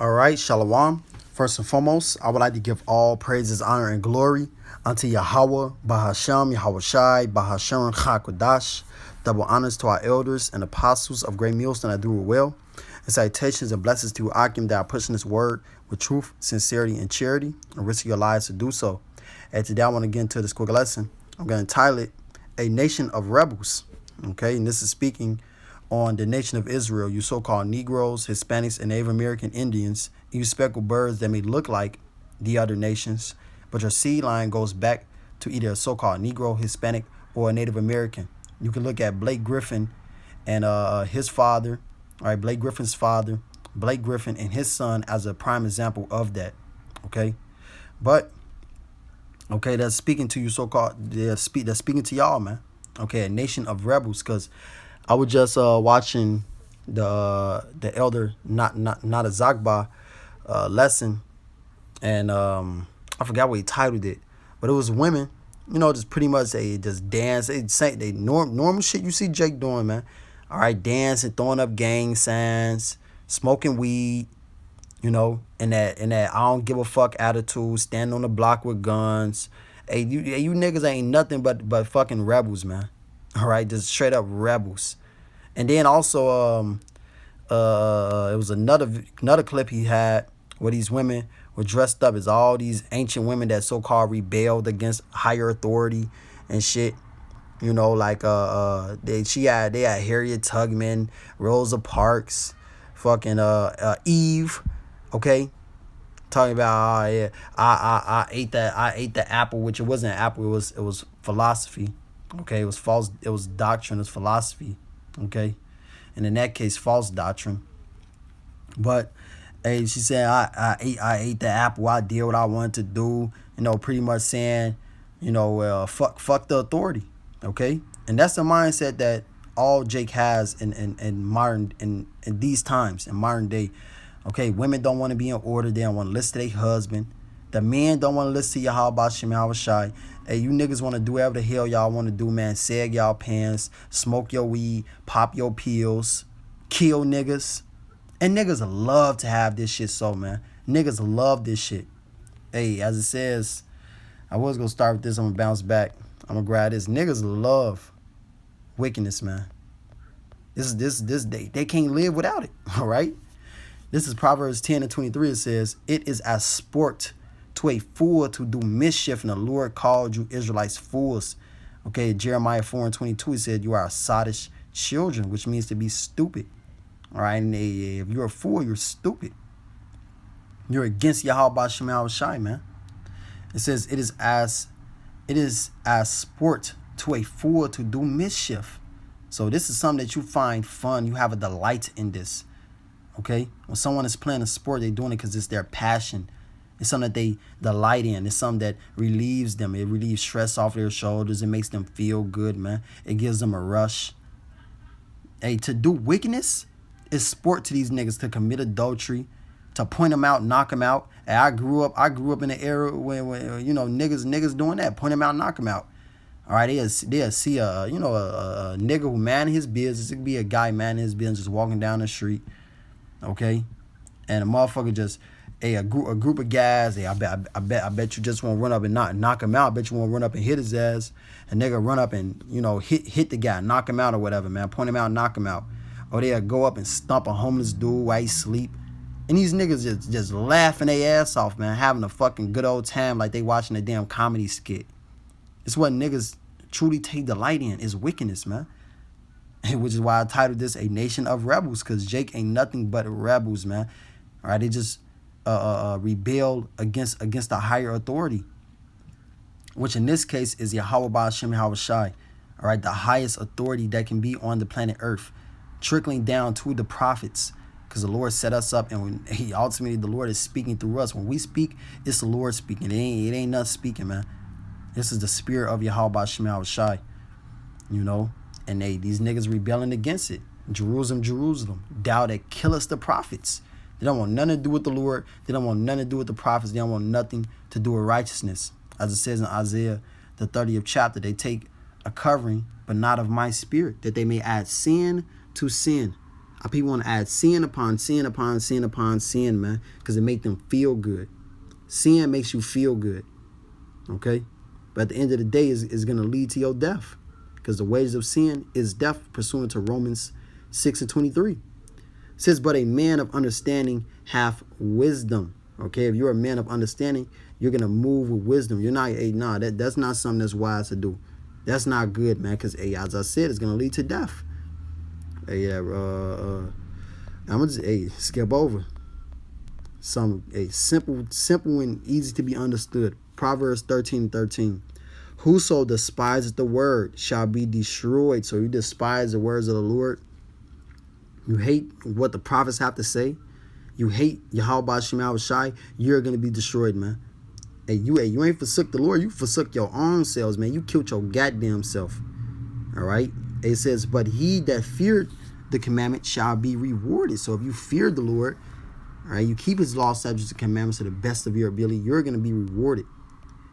All right, Shalom. First and foremost, I would like to give all praises, honor, and glory unto Yahweh, Bahashem, Yahweh Shai, Bahashem, Chakodash. Double honors to our elders and apostles of Great Millstone that do it well. And salutations and blessings to Akim that are pushing this word with truth, sincerity, and charity, and risking your lives to do so. And today I want to get into this quick lesson. I'm going to title it, A Nation of Rebels. Okay, and this is speaking on the nation of Israel, you so-called Negroes, Hispanics, and Native American Indians, you speckled birds that may look like the other nations, but your seed line goes back to either a so-called Negro, Hispanic, or a Native American. You can look at Blake Griffin and his father, all right, Blake Griffin's father, Blake Griffin and his son as a prime example of that, okay? But, okay, that's speaking to you so-called, that's speaking to y'all, man. Okay, a nation of rebels, because I was just watching the elder not a Zagba lesson, and I forgot what he titled it, but it was women, just pretty much they just dance, they normal shit you see Jake doing, man. All right, dancing, throwing up gang signs, smoking weed, in that I don't give a fuck attitude, standing on the block with guns. Hey, you niggas ain't nothing but fucking rebels, man. All right, just straight up rebels. And then also, it was another clip he had where these women were dressed up as all these ancient women that so-called rebelled against higher authority and shit. Like they had Harriet Tubman, Rosa Parks, fucking Eve, okay, talking about yeah, I ate the apple, which it wasn't an apple, it was philosophy, okay, it was false, it was doctrine, it was philosophy, okay, and in that case false doctrine. But hey, she said I ate the apple, I did what I wanted to do, pretty much saying, fuck the authority, okay, and that's the mindset that all Jake has in modern in these times, in modern day. Okay, women don't want to be in order. They don't want to listen to their husband. The men don't want to listen to Yahweh Shem Yahweh Shai. Hey, you niggas want to do whatever the hell y'all want to do, man. Sag y'all pants, smoke your weed, pop your pills, kill niggas. And niggas love to have this shit so, man. Niggas love this shit. Hey, as it says, I was going to start with this. I'm going to bounce back. I'm going to grab this. Niggas love wickedness, man. This they can't live without it, all right? This is Proverbs 10:23. It says, it is as sport to a fool to do mischief, and the Lord called you Israelites fools. Okay, Jeremiah 4:22, he said, you are sottish children, which means to be stupid. All right, and if you're a fool, you're stupid. You're against Yahweh Shem Yahweh Shai, man. It says, it is as sport to a fool to do mischief. So this is something that you find fun. You have a delight in this. Okay, when someone is playing a sport, they're doing it because it's their passion. It's something that they delight in. It's something that relieves them. It relieves stress off their shoulders. It makes them feel good, man. It gives them a rush. Hey, to do wickedness is sport to these niggas. To commit adultery, to point them out, knock them out. And I grew up in an era when niggas doing that, point them out, knock them out. All right, they'll see a nigga who man his business. It could be a guy man his business just walking down the street. Okay, and a motherfucker just, hey, a group of guys, hey, I bet you just want to run up and knock him out. I bet you want to run up and hit his ass. A nigga run up and hit the guy, knock him out or whatever, man. Point him out, knock him out. Or they'll go up and stomp a homeless dude while he sleep. And these niggas just laughing their ass off, man, having a fucking good old time like they watching a damn comedy skit. It's what niggas truly take delight in, is wickedness, man. Which is why I titled this A Nation of Rebels, because Jake ain't nothing but rebels, man. All right, they just rebelled against the higher authority, which in this case is Yahweh Shem Yahweh Shai. All right, the highest authority that can be on the planet Earth, trickling down to the prophets, because the Lord set us up, and ultimately the Lord is speaking through us. When we speak, it's the Lord speaking. It ain't us speaking, man. This is the spirit of Yahweh Shem Yahweh Shai, And these niggas rebelling against it. Jerusalem, thou that killest the prophets. They don't want nothing to do with the Lord. They don't want nothing to do with the prophets. They don't want nothing to do with righteousness. As it says in Isaiah, the 30th chapter, they take a covering, but not of my spirit, that they may add sin to sin. People want to add sin upon sin upon sin upon sin, man, because it makes them feel good. Sin makes you feel good, okay? But at the end of the day, is going to lead to your death, because the wages of sin is death, pursuant to Romans 6:23. It says, but a man of understanding hath wisdom. Okay, if you're a man of understanding, you're going to move with wisdom. You're not, that's not something that's wise to do. That's not good, man, because, as I said, it's going to lead to death. I'm going to just, skip over some simple and easy to be understood. Proverbs 13:13. Whoso despises the word shall be destroyed. So you despise the words of the Lord. You hate what the prophets have to say. You hate Yahweh Shem Shai. You're going to be destroyed, man. You ain't forsook the Lord. You forsook your own selves, man. You killed your goddamn self. All right. It says, but he that feared the commandment shall be rewarded. So if you fear the Lord, all right, you keep his law, statutes, and commandments to the best of your ability, you're going to be rewarded.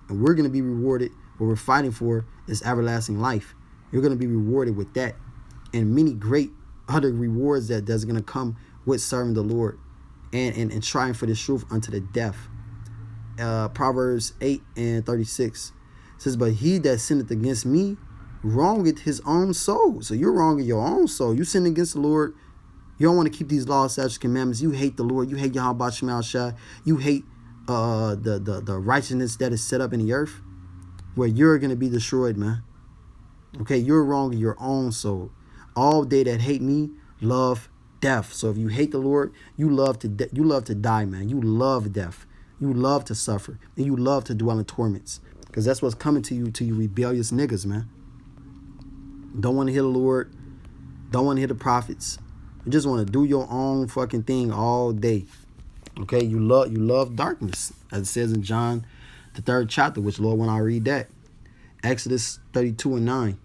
And we're going to be rewarded. What we're fighting for is everlasting life. You're going to be rewarded with that. And many great other rewards that's going to come with serving the Lord and trying for this truth unto the death. Proverbs 8:36 says, but he that sinneth against me wrongeth his own soul. So you're wronging your own soul. You sin against the Lord. You don't want to keep these laws, statutes, commandments. You hate the Lord. You hate Yahweh Shem Shai. You hate the righteousness that is set up in the earth, where you're going to be destroyed, man. Okay, you're wronging your own soul. All they that hate me love death. So if you hate the Lord, you love to die, man. You love death. You love to suffer. And you love to dwell in torments. Because that's what's coming to you rebellious niggas, man. Don't want to hear the Lord. Don't want to hear the prophets. You just want to do your own fucking thing all day. Okay, you love darkness. As it says in John, the 3rd chapter, which, Lord, when I read that. Exodus 32:9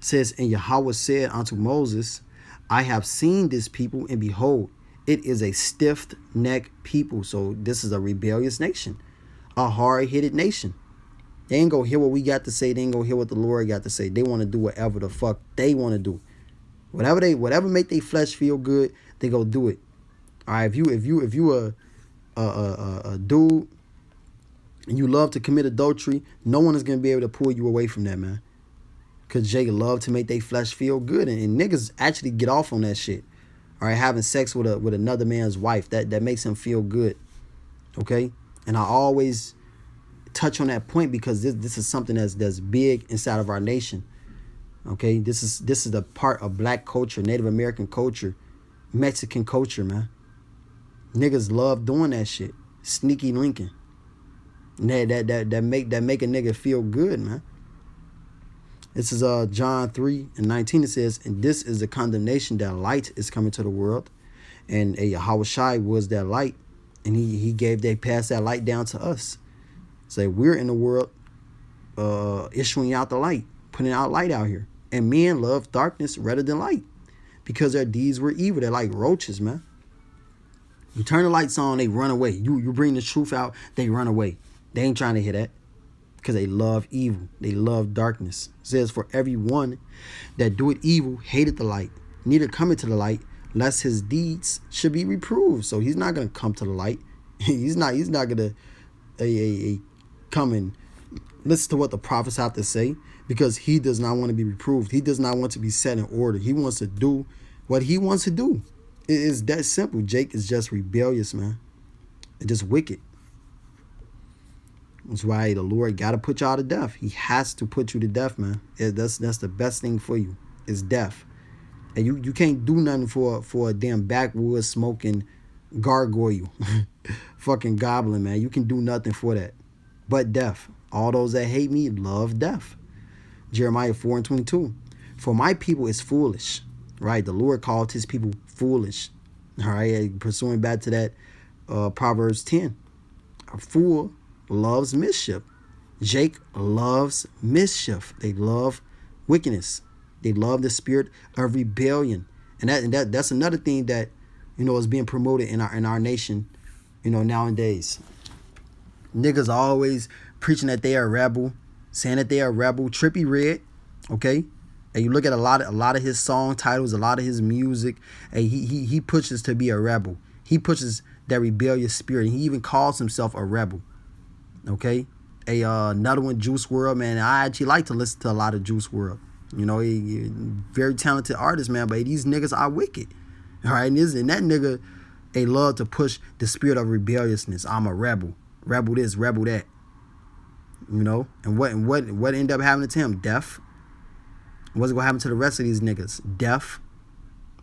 says, and Yahweh said unto Moses, I have seen this people, and behold, it is a stiff-necked people. So this is a rebellious nation, a hard-headed nation. They ain't gonna hear what we got to say. They ain't gonna hear what the Lord got to say. They want to do whatever the fuck they want to do. Whatever make their flesh feel good, they go do it. All right, if you a dude and you love to commit adultery, no one is gonna be able to pull you away from that, man. Cause Jake love to make their flesh feel good, and niggas actually get off on that shit. All right, having sex with another man's wife, that makes him feel good. Okay, and I always touch on that point because this is something that's big inside of our nation. Okay, this is the part of black culture, Native American culture, Mexican culture, man. Niggas love doing that shit. Sneaky linking. That make a nigga feel good, man. This is John 3:19. It says, and this is the condemnation that light is coming to the world, and Yahweh Shai was that light, and they passed that light down to us. So we're in the world, issuing out the light, putting out light out here, and men love darkness rather than light, because their deeds were evil. They're like roaches, man. You turn the lights on, they run away. You bring the truth out, they run away. They ain't trying to hear that. Because they love evil. They love darkness. It says, for everyone that doeth evil hated the light, neither cometh to the light, lest his deeds should be reproved. So he's not going to come to the light. He's not going to come and listen to what the prophets have to say, because he does not want to be reproved. He does not want to be set in order. He wants to do what he wants to do. It is that simple. Jake is just rebellious, man. It's just wicked. That's why the Lord got to put y'all to death. He has to put you to death, man. That's the best thing for you, is death. And you can't do nothing for a damn backwoods smoking gargoyle. Fucking goblin, man. You can do nothing for that but death. All those that hate me love death. Jeremiah 4:22. For my people is foolish. Right? The Lord called his people foolish. All right? Pursuing back to that Proverbs 10. A fool loves mischief. Jake loves mischief. They love wickedness. They love the spirit of rebellion. And that's another thing that, is being promoted in our nation, nowadays. Niggas always preaching that they are rebel, saying that they are rebel. Trippie Redd, okay? And you look at a lot of his song titles, a lot of his music, and he pushes to be a rebel. He pushes that rebellious spirit. He even calls himself a rebel. Okay? Another one, Juice WRLD, man. I actually like to listen to a lot of Juice WRLD. You know, he very talented artist, man, but these niggas are wicked. All right, and that nigga, they love to push the spirit of rebelliousness. I'm a rebel. Rebel this, rebel that. You know? And what ended up happening to him? Death. What's going to happen to the rest of these niggas? Death.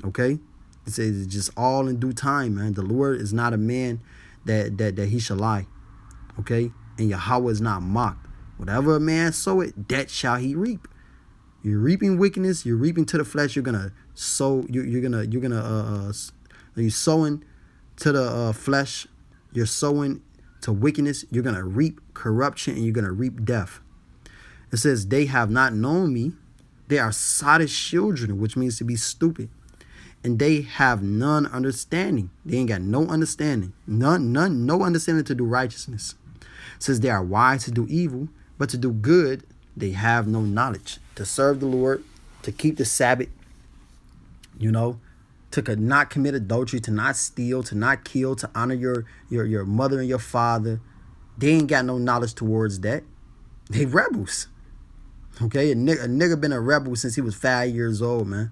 Okay? It says it's just all in due time, man. The Lord is not a man that he shall lie. Okay? And Yahweh is not mocked. Whatever a man sow it, that shall he reap. You're reaping wickedness. You're reaping to the flesh. You're gonna sow. You're sowing to the flesh. You're sowing to wickedness. You're gonna reap corruption, and you're gonna reap death. It says they have not known me. They are sottish children, which means to be stupid, and they have none understanding. They ain't got no understanding. No understanding to do righteousness. It says they are wise to do evil, but to do good they have no knowledge. To serve the Lord, to keep the Sabbath, you know, to not commit adultery, to not steal, to not kill, to honor your mother and your father. They ain't got no knowledge towards that. They rebels. Okay, a nigga been a rebel since he was 5 years old, man.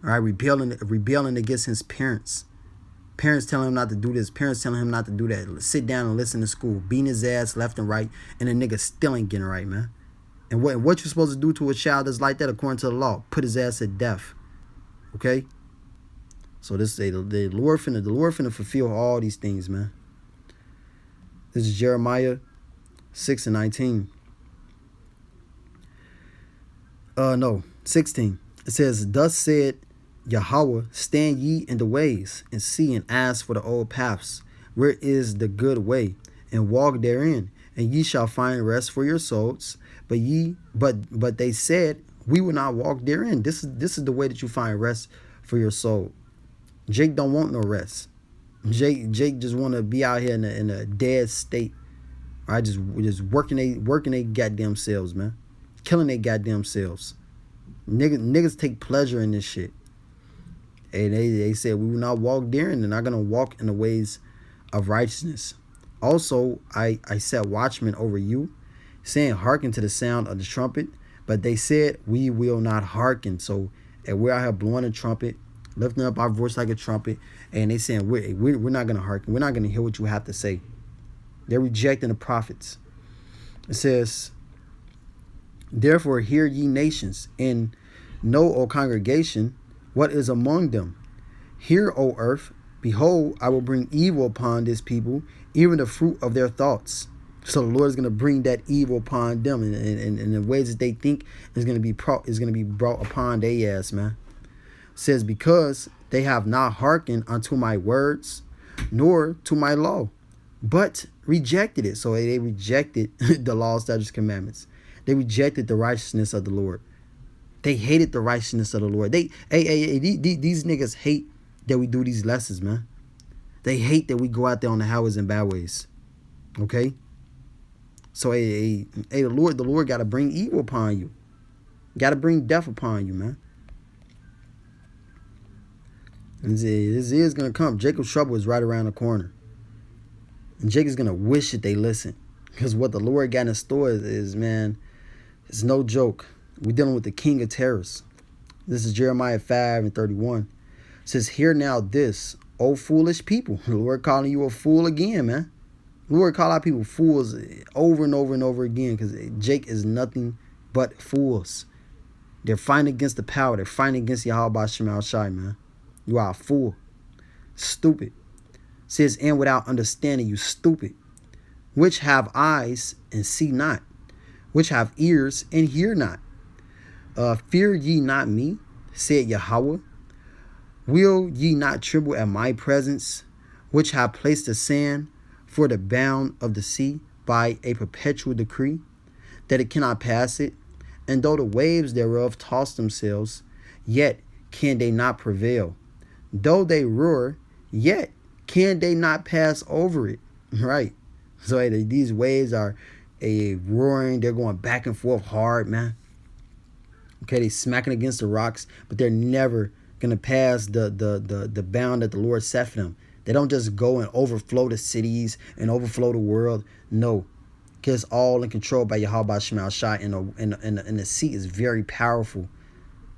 All right, rebelling against his parents. Parents telling him not to do this. Parents telling him not to do that. Sit down and listen to school. Beating his ass left and right. And the nigga still ain't getting right, man. And what you're supposed to do to a child that's like that according to the law? Put his ass at death. Okay? So the Lord finna fulfill all these things, man. This is Jeremiah 6:19. 16. It says, thus said Yahweh, stand ye in the ways, and see and ask for the old paths, where is the good way, and walk therein, and ye shall find rest for your souls. But they said, we will not walk therein. This is the way that you find rest for your soul. Jake don't want no rest. Jake just want to be out here in a dead state. All right, just working they goddamn selves, man. Killing their goddamn selves. Niggas take pleasure in this shit. And they said we will not walk therein. They're not gonna walk in the ways of righteousness. Also, I set watchmen over you, saying, hearken to the sound of the trumpet. But they said, we will not hearken. So, and we're out here blowing a trumpet, lifting up our voice like a trumpet. And they saying, we're not going to hearken. We're not going to hear what you have to say. They're rejecting the prophets. It says, therefore hear ye nations, and know, O congregation, what is among them. Hear, O earth, behold, I will bring evil upon this people, even the fruit of their thoughts. So the Lord is going to bring that evil upon them, and the ways that they think is going to be brought upon their ass, man. It says, because they have not hearkened unto my words, nor to my law, but rejected it. So they rejected the law, statutes, commandments. They rejected the righteousness of the Lord. They hated the righteousness of the Lord. These niggas hate that we do these lessons, man. They hate that we go out there on the highways and byways. Okay? So, the Lord got to bring evil upon you. Got to bring death upon you, man. And this is going to come. Jacob's trouble is right around the corner. And Jacob's going to wish that they listen. Because what the Lord got in store is, man, it's no joke. We're dealing with the king of terrors. This is Jeremiah 5:31. It says, hear now this, O foolish people. The Lord calling you a fool again, man. The Lord call out people fools over and over and over again, because Jake is nothing but fools. They're fighting against the power. They're fighting against Yahweh Shema Shai, man. You are a fool. Stupid. It says, and without understanding, you stupid. Which have eyes and see not. Which have ears and hear not. Fear ye not me, said Yahweh. Will ye not tremble at my presence, which have placed the sand for the bound of the sea by a perpetual decree, that it cannot pass it? And though the waves thereof toss themselves, yet can they not prevail. Though they roar, yet can they not pass over it. Right. So these waves are roaring. They're going back and forth hard, man. Okay, they smacking against the rocks, but they're never gonna pass the bound that the Lord set for them. They don't just go and overflow the cities and overflow the world. No, because it's all in control by Yahweh Shema Shai, and the sea is very powerful.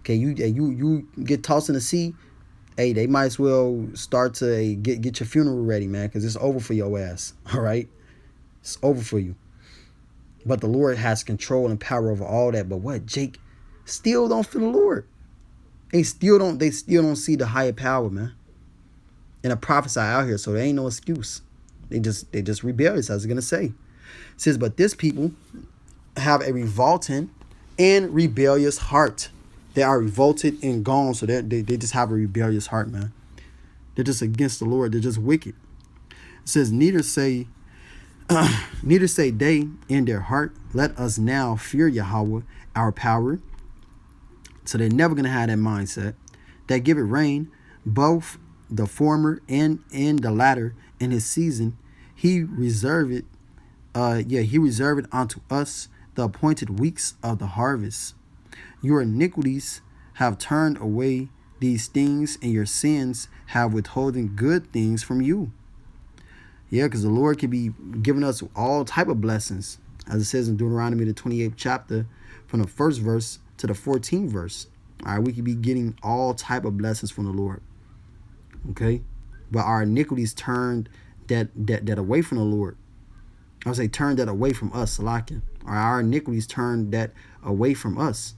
Okay, you get tossed in the sea. Hey, they might as well start to get your funeral ready, man, because it's over for your ass. All right, it's over for you. But the Lord has control and power over all that. But what, Jake still don't feel the Lord. They still don't see the higher power, man. And the prophets are out here, so there ain't no excuse. They just rebellious, I was gonna say. It says, but this people have a revolting and rebellious heart. They are revolted and gone, so they just have a rebellious heart, man. They're just against the Lord. They're just wicked. It says, neither say they in their heart, let us now fear Yahweh, our power. So they're never going to have that mindset. That give it rain, both the former and the latter in his season. He reserved it unto us the appointed weeks of the harvest. Your iniquities have turned away these things, and your sins have withholden good things from you. Yeah, because the Lord can be giving us all type of blessings, as it says in Deuteronomy, the 28th chapter, from the 1st verse to the 14th verse. All right, we could be getting all type of blessings from the Lord. Okay, but our iniquities turned that away from the Lord. I would say turned that away from us, Salakin. Our iniquities turned that away from us,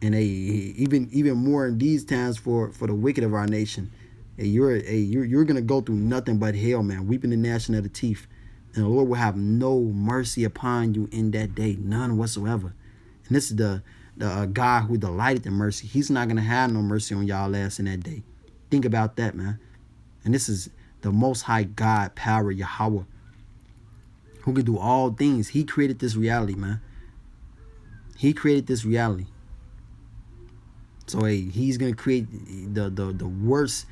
and even more in these times for the wicked of our nation. You're gonna go through nothing but hell, man. Weeping the gnashing of the teeth, and the Lord will have no mercy upon you in that day, none whatsoever. And this is the God who delighted in mercy. He's not gonna have no mercy on y'all ass in that day. Think about that, man. And this is the Most High God, power, Yahweh, who can do all things. He created this reality, man. He created this reality. So he's gonna create the worst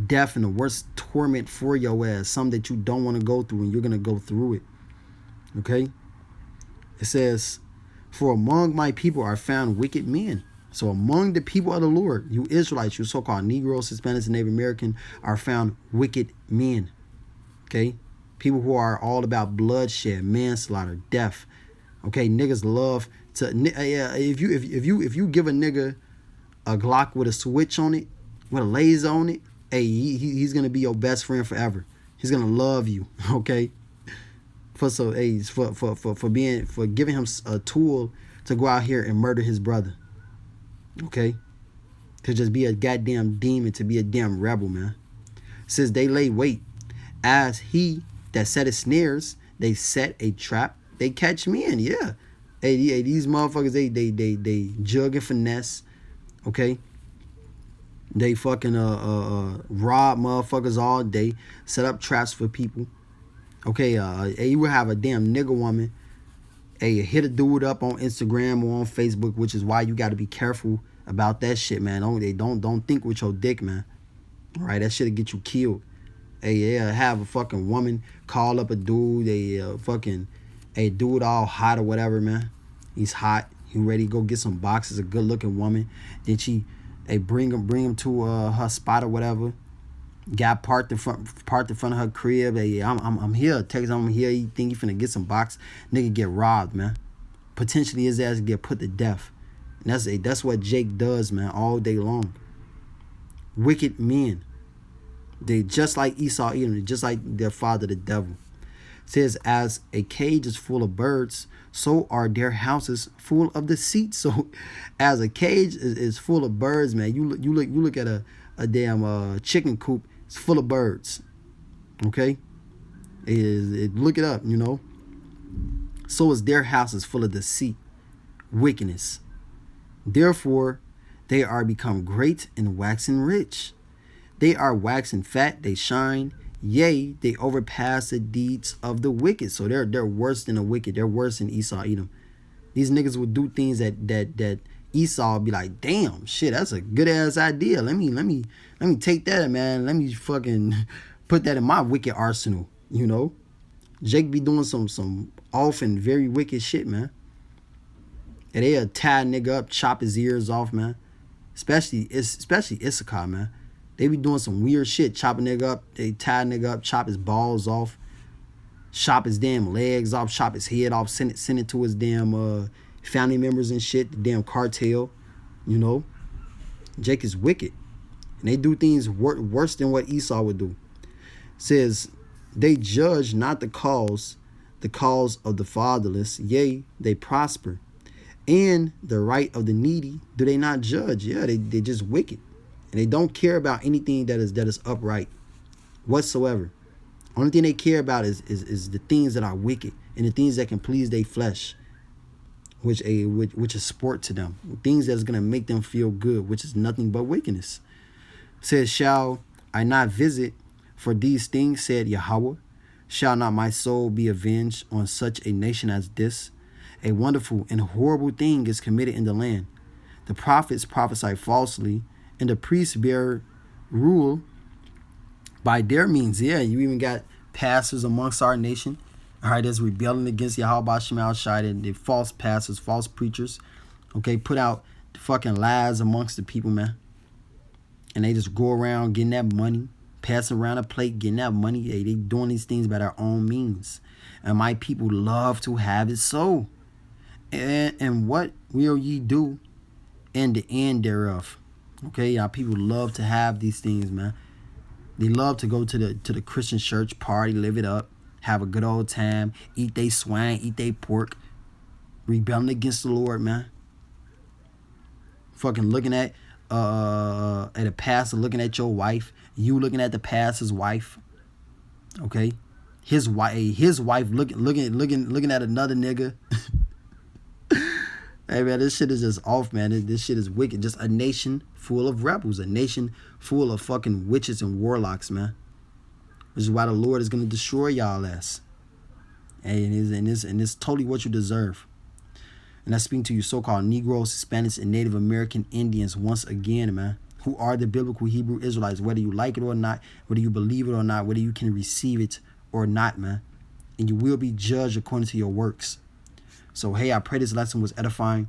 death and the worst torment for your ass, something that you don't want to go through, and you're gonna go through it. Okay. It says, for among my people are found wicked men. So among the people of the Lord, you Israelites, you so-called Negroes, Hispanics, and Native American, are found wicked men. Okay. People who are all about bloodshed, manslaughter, death. Okay, niggas love to. If you give a nigga a Glock with a switch on it, with a laser on it, hey, he's gonna be your best friend forever. He's gonna love you. Okay. For giving him a tool to go out here and murder his brother. Okay. To just be a goddamn demon, to be a damn rebel, man. It says they lay wait as he that set his snares, they set a trap, they catch me in. Yeah. Hey, these motherfuckers, they jug and finesse. Okay. They fucking rob motherfuckers all day, set up traps for people. Okay, you will have a damn nigga woman. Hey, hit a dude up on Instagram or on Facebook, which is why you got to be careful about that shit, man. Don't think with your dick, man. All right, that shit'll get you killed. Hey, yeah, have a fucking woman call up a dude, a dude all hot or whatever, man. He's hot. He ready to go get some boxes, a good looking woman. Then they bring him to her spot or whatever. Guy parked in front of her crib. Hey, I'm here. Text him, I'm here. You think you finna get some box? Nigga get robbed, man. Potentially his ass get put to death. And that's what Jake does, man, all day long. Wicked men. They just like Esau, Edom, just like their father, the devil. It says, as a cage is full of birds, so are their houses full of deceit. So, as a cage is full of birds, man, you look at a damn chicken coop. It's full of birds. Okay, look it up. You know. So is their houses full of deceit, wickedness. Therefore, they are become great and waxing rich. They are waxing fat. They shine. Yea, they overpass the deeds of the wicked. So they're worse than the wicked. They're worse than Esau, Edom. These niggas would do things that Esau would be like, damn, shit, that's a good ass idea. Let me take that, man. Let me fucking put that in my wicked arsenal. You know, Jake be doing some often very wicked shit, man. And they'll tie a nigga up, chop his ears off, man. Especially Issachar, man. They be doing some weird shit. Chop a nigga up, they tie a nigga up, chop his balls off, chop his damn legs off, chop his head off, send it to his damn family members and shit, the damn cartel, you know. Jake is wicked. And they do things worse than what Esau would do. It says, they judge not the cause of the fatherless, yea, they prosper. And the right of the needy, do they not judge? Yeah, they just wicked. And they don't care about anything that is upright whatsoever. Only thing they care about is the things that are wicked and the things that can please their flesh, which is sport to them. Things that's going to make them feel good, which is nothing but wickedness. It says, shall I not visit for these things, said Yahweh? Shall not my soul be avenged on such a nation as this? A wonderful and horrible thing is committed in the land. The prophets prophesy falsely, and the priests bear rule by their means. Yeah, you even got pastors amongst our nation, all right, that's rebelling against Yahweh Shema Shai, and the false pastors, false preachers, okay, put out fucking lies amongst the people, man. And they just go around getting that money, passing around a plate, getting that money. They doing these things by their own means. And my people love to have it so. And what will ye do in the end thereof? Okay, y'all people love to have these things, man. They love to go to the Christian church, party, live it up, have a good old time, eat they swine, eat they pork, rebelling against the Lord, man. Fucking looking at a pastor, looking at your wife, you looking at the pastor's wife. Okay, his wife looking at another nigga. Hey man, this shit is just off, man. This shit is wicked. Just a nation full of rebels, a nation full of fucking witches and warlocks, man. Which is why the Lord is gonna destroy y'all ass. And it's totally what you deserve. And I speak to you so-called Negroes, Hispanics, and Native American Indians once again, man, who are the biblical Hebrew Israelites, whether you like it or not, whether you believe it or not, whether you can receive it or not, man. And you will be judged according to your works. So, hey, I pray this lesson was edifying.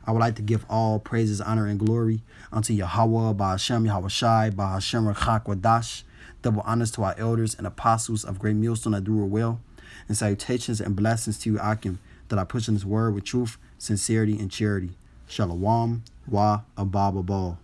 I would like to give all praises, honor, and glory unto Yahweh, Bahashem, Yahweh Shai, Bahashem, Chakwadash. Double honors to our elders and apostles of Great Millstone that do it well. And salutations and blessings to you, Akim, that I push in this word with truth, sincerity, and charity. Shalom, wa ababa ball.